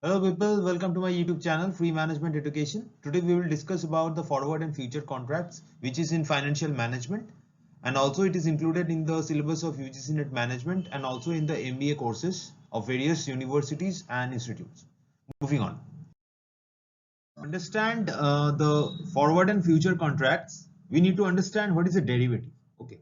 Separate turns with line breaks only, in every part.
Hello people, welcome to my YouTube channel Free Management Education. Today we will discuss about the forward and future contracts which is in financial management, and also it is included in the syllabus of UGC Net Management and also in the MBA courses of various universities and institutes. Moving on. Understand the forward and future contracts, we need to understand what is a derivative. Okay.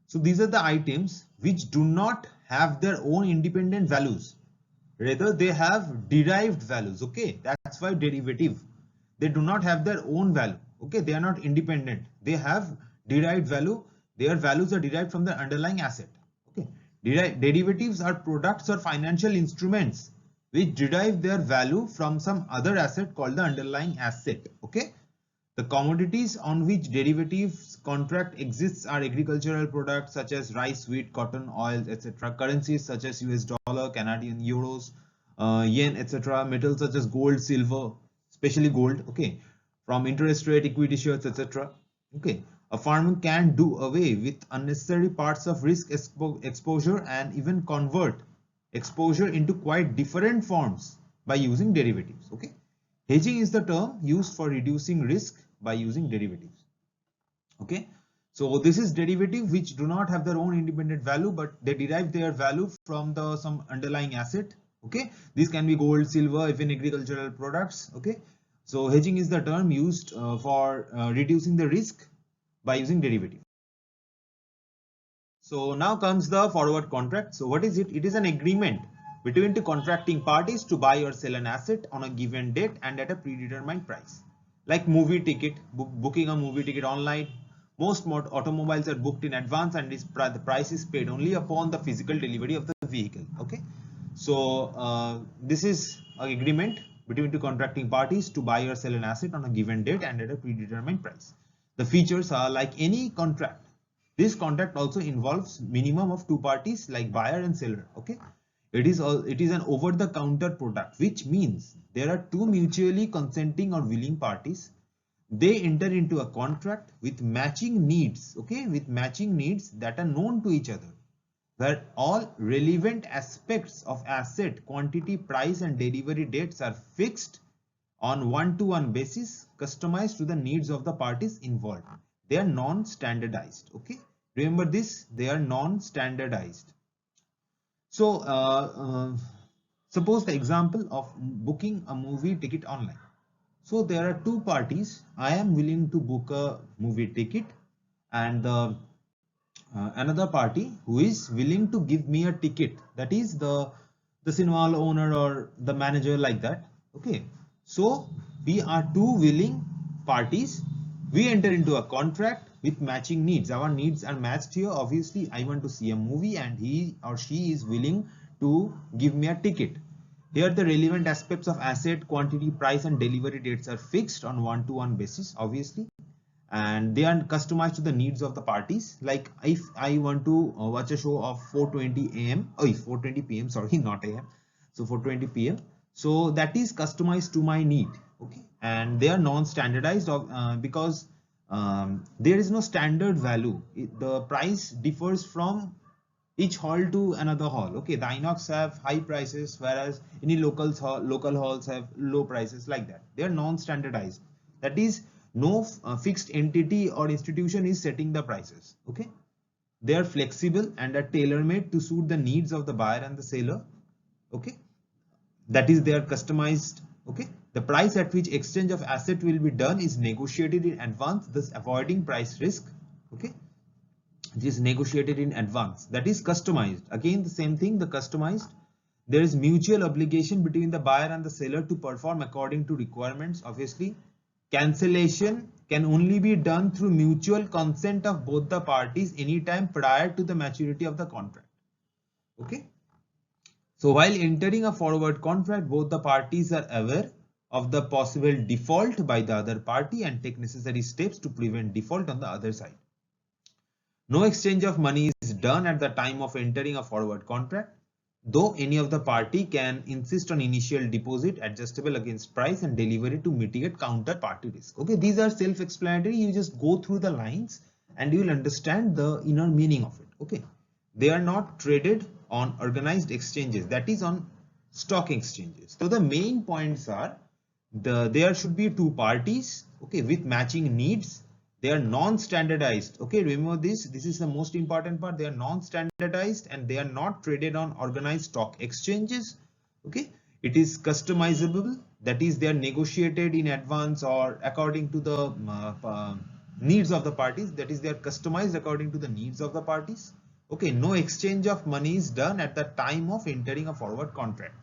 So these are the items which do not have their own independent values. Rather, they have derived values. Okay, that's why derivative. They do not have their own value. Okay, they are not independent. They have derived value. Their values are derived from the underlying asset. Okay, derivatives are products or financial instruments which derive their value from some other asset called the underlying asset. Okay, the commodities on which derivatives contract exists are agricultural products such as rice, wheat, cotton, oil, etc. Currencies such as US dollar, Canadian euros, yen, etc. Metals such as gold, silver, especially gold. Okay, from interest rate, equity shares, etc. Okay, a farmer can do away with unnecessary parts of risk exposure and even convert exposure into quite different forms by using derivatives. Okay. Hedging is the term used for reducing risk by using derivatives. Okay. So this is derivative which do not have their own independent value, but they derive their value from the some underlying asset. Okay. This can be gold, silver, even agricultural products. Okay. So hedging is the term used for reducing the risk by using derivative. So now comes the forward contract. So what is it? It is an agreement between two contracting parties to buy or sell an asset on a given date and at a predetermined price. Like movie ticket, booking a movie ticket online. Most automobiles are booked in advance and the price is paid only upon the physical delivery of the vehicle. Okay. So this is an agreement between two contracting parties to buy or sell an asset on a given date and at a predetermined price. The features are like any contract. This contract also involves minimum of two parties like buyer and seller. Okay. It is an over the counter product, which means there are two mutually consenting or willing parties. They enter into a contract with matching needs. Okay. With matching needs that are known to each other, where all relevant aspects of asset, quantity, price and delivery dates are fixed on one-to-one basis, customized to the needs of the parties involved. They are non-standardized. Okay. Remember this, they are non-standardized. So suppose the example of booking a movie ticket online. So there are two parties. I am willing to book a movie ticket, and another party who is willing to give me a ticket, that is the cinema owner or the manager, like that. Okay, so we are two willing parties. We enter into a contract with matching needs. Our needs are matched here. Obviously I want to see a movie and he or she is willing to give me a ticket. Here the relevant aspects of asset, quantity, price and delivery dates are fixed on one-to-one basis, obviously, and they are customized to the needs of the parties. Like if I want to watch a show of 4:20 a.m. 4:20 p.m. sorry, not a.m. So 4:20 p.m. So that is customized to my need. Okay, and they are non-standardized because there is no standard value. The price differs from each hall to another hall. Okay, the Inox have high prices, whereas any local halls have low prices, like that. They are non-standardized. That is, no fixed entity or institution is setting the prices. Okay, they are flexible and are tailor-made to suit the needs of the buyer and the seller. Okay, that is, they are customized. Okay, the price at which exchange of asset will be done is negotiated in advance, thus avoiding price risk. Okay, this is negotiated in advance. That is customized. Again, the same thing, the customized. There is mutual obligation between the buyer and the seller to perform according to requirements. Obviously, cancellation can only be done through mutual consent of both the parties anytime prior to the maturity of the contract. Okay. So while entering a forward contract, both the parties are aware of the possible default by the other party and take necessary steps to prevent default on the other side. No exchange of money is done at the time of entering a forward contract, though any of the party can insist on initial deposit adjustable against price and delivery to mitigate counterparty risk. Okay, these are self-explanatory. You just go through the lines and you will understand the inner meaning of it. Okay, they are not traded on organized exchanges, that is on stock exchanges. So the main points are there should be two parties, okay, with matching needs. They are non-standardized. Okay, remember this. This is the most important part. They are non-standardized and they are not traded on organized stock exchanges. Okay, it is customizable. That is, they are negotiated in advance or according to the needs of the parties. That is, they are customized according to the needs of the parties. Okay, no exchange of money is done at the time of entering a forward contract,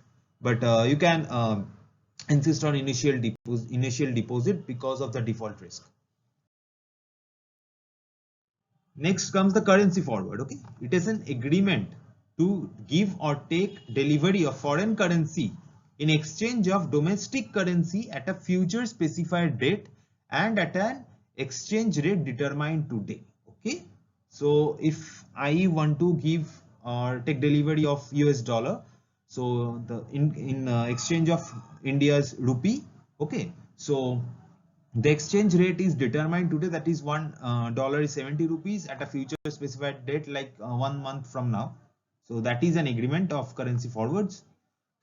but you can insist on initial deposit because of the default risk. Next comes the currency forward. Okay, it is an agreement to give or take delivery of foreign currency in exchange of domestic currency at a future specified date and at an exchange rate determined today. Okay, so if I want to give or take delivery of US dollar, so the in exchange of India's rupee, okay, so the exchange rate is determined today, that is $1 is 70 rupees at a future specified date, like 1 month from now. So that is an agreement of currency forwards.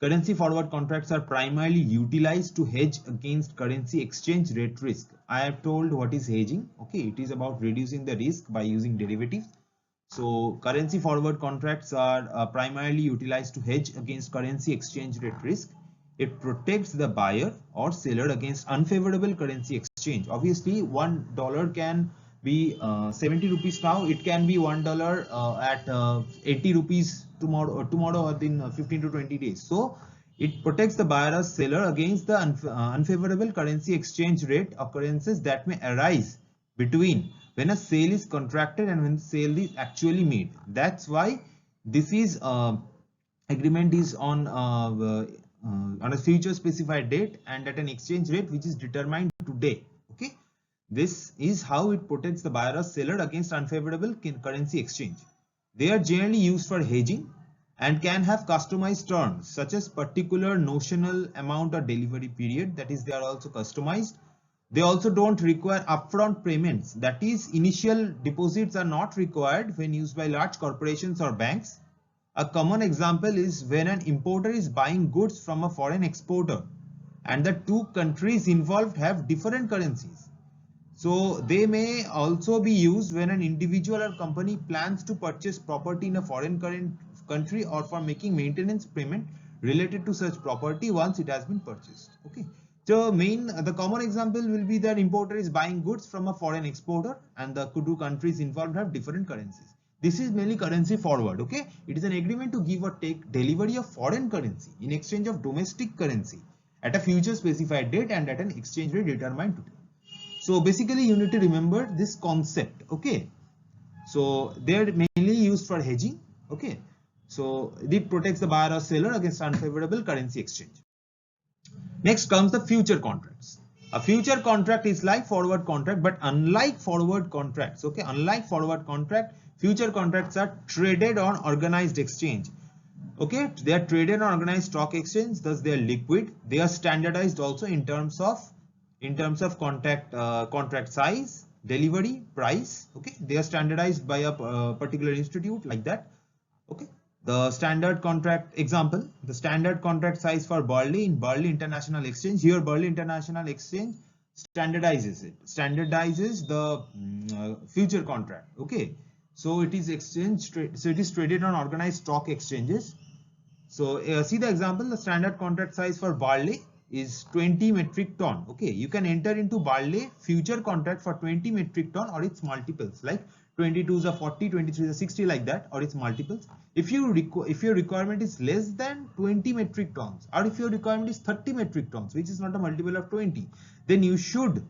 Currency forward contracts are primarily utilized to hedge against currency exchange rate risk. I have told what is hedging. Okay, it is about reducing the risk by using derivatives. So currency forward contracts are primarily utilized to hedge against currency exchange rate risk. It protects the buyer or seller against unfavorable currency exchange. Obviously, $1 can be 70 rupees now. It can be $1 at 80 rupees tomorrow or within 15 to 20 days. So it protects the buyer or seller against the unfavorable currency exchange rate occurrences that may arise between when a sale is contracted and when the sale is actually made. That's why this is agreement is on a future specified date and at an exchange rate which is determined today. Okay, this is how it protects the buyer or seller against unfavorable currency exchange. They are generally used for hedging and can have customized terms such as particular notional amount or delivery period. That is, they are also customized. They also don't require upfront payments. That is, initial deposits are not required when used by large corporations or banks. A common example is when an importer is buying goods from a foreign exporter and the two countries involved have different currencies. So they may also be used when an individual or company plans to purchase property in a foreign country or for making maintenance payment related to such property once it has been purchased. Okay. So the common example will be that importer is buying goods from a foreign exporter and the two countries involved have different currencies. This is mainly currency forward. Okay, it is an agreement to give or take delivery of foreign currency in exchange of domestic currency at a future specified date and at an exchange rate determined today. So basically you need to remember this concept. Okay, so they're mainly used for hedging. Okay, so it protects the buyer or seller against unfavorable currency exchange. Next comes the future contracts. A future contract is like forward contract, but unlike forward contracts, okay, unlike forward contract, future contracts are traded on organized exchange. Okay, they are traded on organized stock exchange, thus they are liquid. They are standardized also in terms of contract size, delivery, price. Okay, they are standardized by a particular institute like that. Okay, the standard contract example, the standard contract size for Burley in Burley International Exchange. Here Burley International Exchange standardizes the future contract. Okay, so it is traded on organized stock exchanges. So see the example, the standard contract size for barley is 20 metric ton. Okay, you can enter into barley future contract for 20 metric ton or its multiples, like 22s are 40, 23s are 60, like that, or its multiples. If your requirement is less than 20 metric tons, or if your requirement is 30 metric tons, which is not a multiple of 20, then you should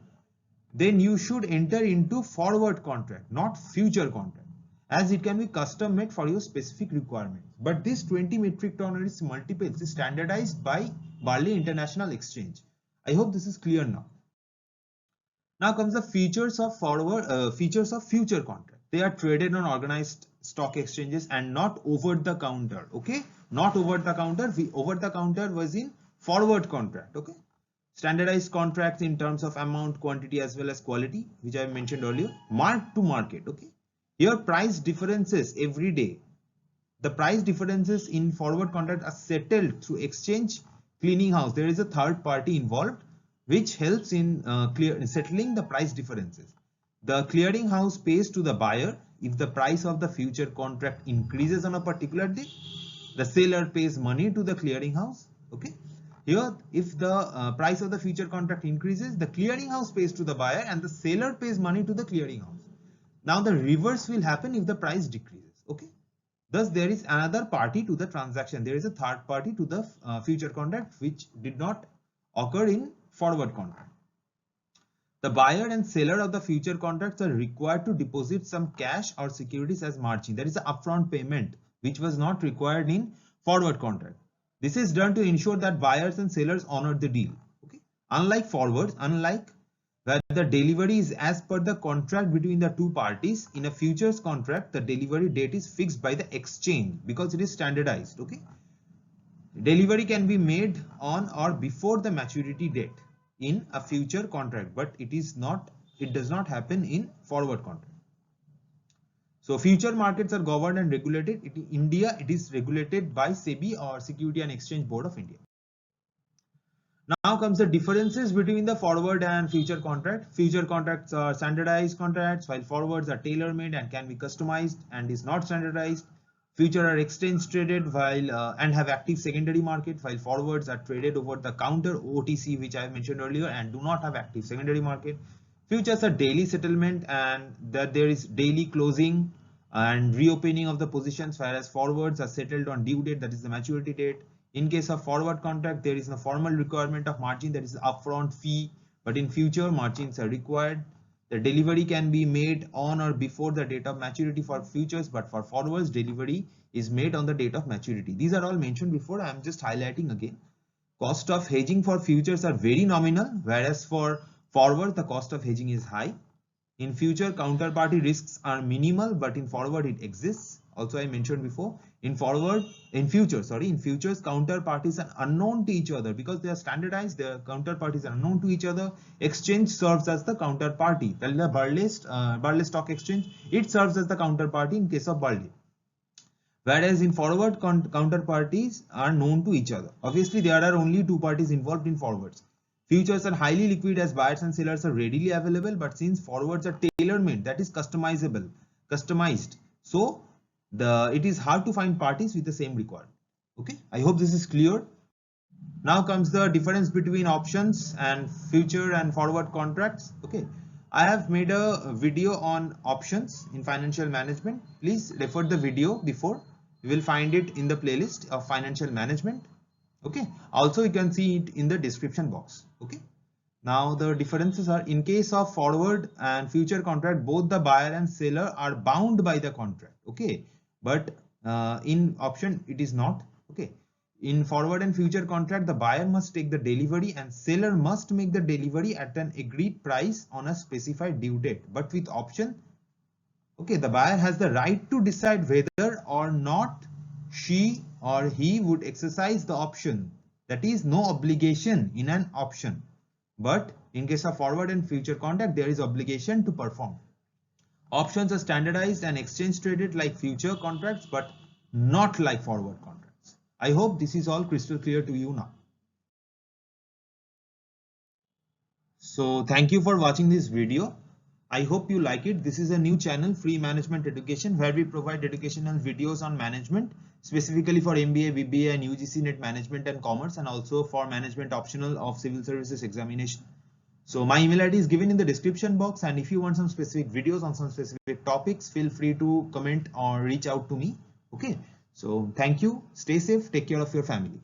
enter into forward contract, not future contract, as it can be custom made for your specific requirements. But this 20 metric ton or its multiples is standardized by Burley International Exchange. I hope this is clear now. Now comes the features of future contract. They are traded on organized stock exchanges and not over the counter. Okay, not over the counter. Over the counter was in forward contract. Okay, standardized contracts in terms of amount, quantity as well as quality, which I mentioned earlier. Mark to market. Okay, here price differences every day. the price differences in forward contract are settled through exchange clearing house. There is a third party involved which helps in settling the price differences. The clearing house pays to the buyer if the price of the future contract increases on a particular day. The seller pays money to the clearing house. Okay. Here, if the price of the future contract increases, the clearing house pays to the buyer and the seller pays money to the clearing house. Now the reverse will happen if the price decreases. Okay. Thus, there is another party to the transaction. There is a third party to the future contract which did not occur in forward contract. The buyer and seller of the future contracts are required to deposit some cash or securities as margin. That is the upfront payment which was not required in forward contract. This is done to ensure that buyers and sellers honor the deal. Okay. Unlike forwards, where the delivery is as per the contract between the two parties, in a futures contract, the delivery date is fixed by the exchange because it is standardized. Okay. Delivery can be made on or before the maturity date in a future contract, but it does not happen in forward contract. So future markets are governed and regulated. In India, it is regulated by SEBI or Security and Exchange Board of India. Now comes the differences between the forward and future contract. Future contracts are standardized contracts, while forwards are tailor-made and can be customized and is not standardized. Future are exchange traded and have active secondary market, while forwards are traded over the counter OTC, which I mentioned earlier, and do not have active secondary market. Futures are daily settlement and that there is daily closing and reopening of the positions, whereas forwards are settled on due date, that is the maturity date. In case of forward contract, there is no formal requirement of margin, that is the upfront fee, but in future margins are required. The delivery can be made on or before the date of maturity for futures, but for forwards, delivery is made on the date of maturity. These are all mentioned before. I am just highlighting again. Cost of hedging for futures are very nominal, whereas for forward, the cost of hedging is high. In future, counterparty risks are minimal, but in forward it exists. Also, I mentioned before, in futures, counterparties are unknown to each other because they are standardized. Their counterparties are unknown to each other. Exchange serves as the counterparty. That is the Burleigh Stock Exchange. It serves as the counterparty in case of Burleigh. Whereas in forward, counterparties are known to each other. Obviously, there are only two parties involved in forwards. Futures are highly liquid as buyers and sellers are readily available, but since forwards are tailor-made, that is customized. So it is hard to find parties with the same requirement. Okay, I hope this is clear. Now comes the difference between options and future and forward contracts. Okay, I have made a video on options in financial management. Please refer the video before. You will find it in the playlist of financial management. Okay, also you can see it in the description box. Okay, now the differences are, in case of forward and future contract, both the buyer and seller are bound by the contract. Okay, but in option it is not. Okay, in forward and future contract, the buyer must take the delivery and seller must make the delivery at an agreed price on a specified due date. But with option, okay, the buyer has the right to decide whether or not she or he would exercise the option. That is, no obligation in an option. But in case of forward and future contract, there is obligation to perform. Options are standardized and exchange traded like future contracts, but not like forward contracts. I hope this is all crystal clear to you now. So thank you for watching this video. I hope you like it. This is a new channel, Free Management Education, where we provide educational videos on management, specifically for MBA, BBA and UGC NET Management and Commerce, and also for management optional of civil services examination. So my email ID is given in the description box, and if you want some specific videos on some specific topics, feel free to comment or reach out to me. Okay, so thank you, stay safe, take care of your family.